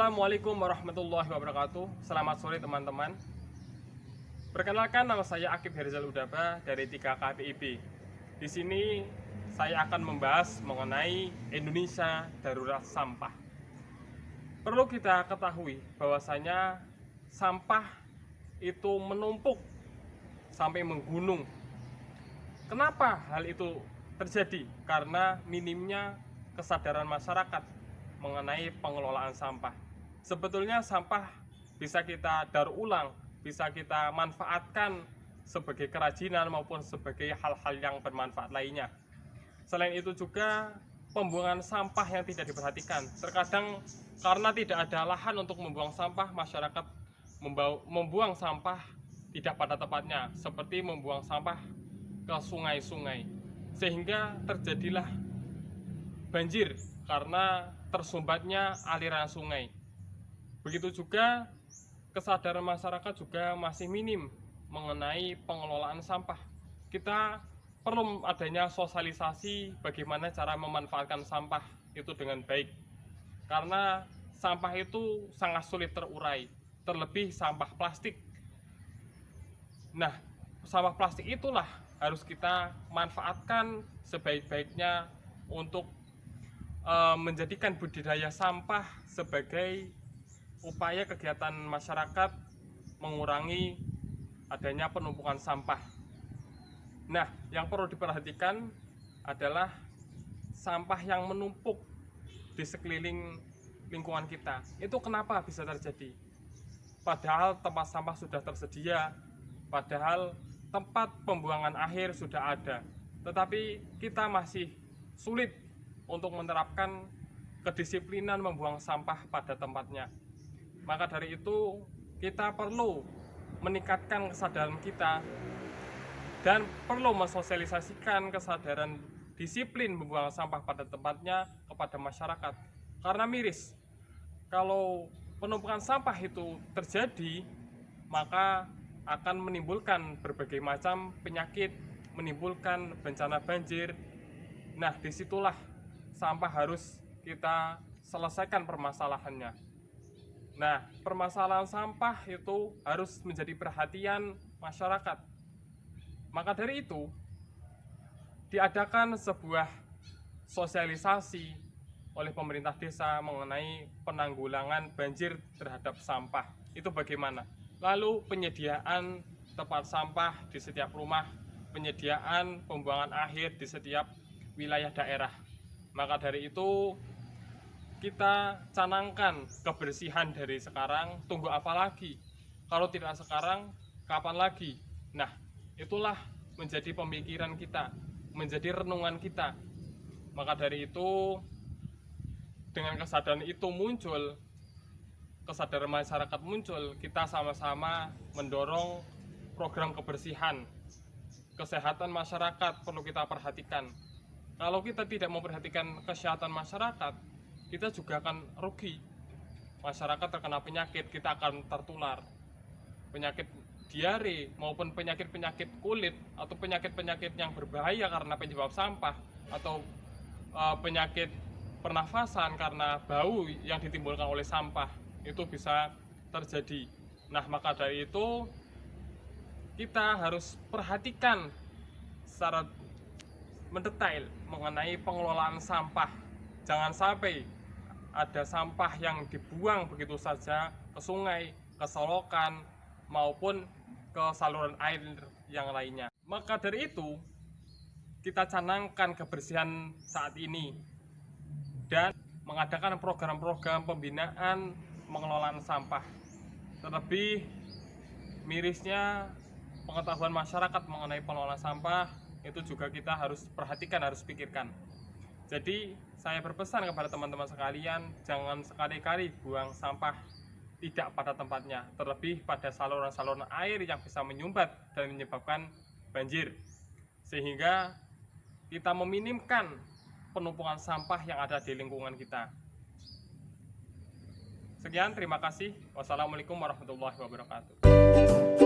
Assalamualaikum warahmatullahi wabarakatuh. Selamat sore teman-teman. Perkenalkan, nama saya Akib Herizal Udaba dari 3KPIB. Di sini saya akan membahas mengenai Indonesia darurat sampah. Perlu kita ketahui bahwasanya sampah itu menumpuk sampai menggunung. Kenapa hal itu terjadi? Karena minimnya kesadaran masyarakat mengenai pengelolaan sampah. Sebetulnya sampah bisa kita daur ulang, bisa kita manfaatkan sebagai kerajinan maupun sebagai hal-hal yang bermanfaat lainnya. Selain itu juga pembuangan sampah yang tidak diperhatikan. Terkadang karena tidak ada lahan untuk membuang sampah, masyarakat membuang sampah tidak pada tempatnya, seperti membuang sampah ke sungai-sungai, sehingga terjadilah banjir karena tersumbatnya aliran sungai. Begitu juga kesadaran masyarakat juga masih minim mengenai pengelolaan sampah. Kita perlu adanya sosialisasi bagaimana cara memanfaatkan sampah itu dengan baik. Karena sampah itu sangat sulit terurai, terlebih sampah plastik. Nah, sampah plastik itulah harus kita manfaatkan sebaik-baiknya untuk menjadikan budidaya sampah sebagai upaya kegiatan masyarakat mengurangi adanya penumpukan sampah. Nah, yang perlu diperhatikan adalah sampah yang menumpuk di sekeliling lingkungan kita. Itu kenapa bisa terjadi? Padahal tempat sampah sudah tersedia, padahal tempat pembuangan akhir sudah ada, tetapi kita masih sulit untuk menerapkan kedisiplinan membuang sampah pada tempatnya. Maka dari itu kita perlu meningkatkan kesadaran kita dan perlu mensosialisasikan kesadaran disiplin membuang sampah pada tempatnya kepada masyarakat. Karena miris, kalau penumpukan sampah itu terjadi, maka akan menimbulkan berbagai macam penyakit, menimbulkan bencana banjir. Nah, disitulah sampah harus kita selesaikan permasalahannya. Nah, permasalahan sampah itu harus menjadi perhatian masyarakat. Maka dari itu, diadakan sebuah sosialisasi oleh pemerintah desa mengenai penanggulangan banjir terhadap sampah. Itu bagaimana? Lalu penyediaan tempat sampah di setiap rumah, penyediaan pembuangan akhir di setiap wilayah daerah. Maka dari itu kita canangkan kebersihan dari sekarang. Tunggu apa lagi? Kalau tidak sekarang, kapan lagi? Nah, itulah menjadi pemikiran kita, menjadi renungan kita. Maka dari itu, dengan kesadaran itu muncul, kesadaran masyarakat muncul, kita sama-sama mendorong program kebersihan. Kesehatan masyarakat perlu kita perhatikan. Kalau kita tidak memperhatikan kesehatan masyarakat, kita juga akan rugi. Masyarakat terkena penyakit, kita akan tertular. Penyakit diare maupun penyakit-penyakit kulit atau penyakit-penyakit yang berbahaya karena penyebab sampah atau penyakit pernafasan karena bau yang ditimbulkan oleh sampah itu bisa terjadi. Nah, maka dari itu kita harus perhatikan secara mendetail mengenai pengelolaan sampah. Jangan sampai ada sampah yang dibuang begitu saja ke sungai, ke selokan, maupun ke saluran air yang lainnya. Maka dari itu, kita canangkan kebersihan saat ini dan mengadakan program-program pembinaan pengelolaan sampah. Terlebih mirisnya pengetahuan masyarakat mengenai pengelolaan sampah itu juga kita harus perhatikan, harus pikirkan. Jadi saya berpesan kepada teman-teman sekalian, jangan sekali-kali buang sampah tidak pada tempatnya, terlebih pada saluran-saluran air yang bisa menyumbat dan menyebabkan banjir, sehingga kita meminimkan penumpukan sampah yang ada di lingkungan kita. Sekian, terima kasih. Wassalamualaikum warahmatullahi wabarakatuh.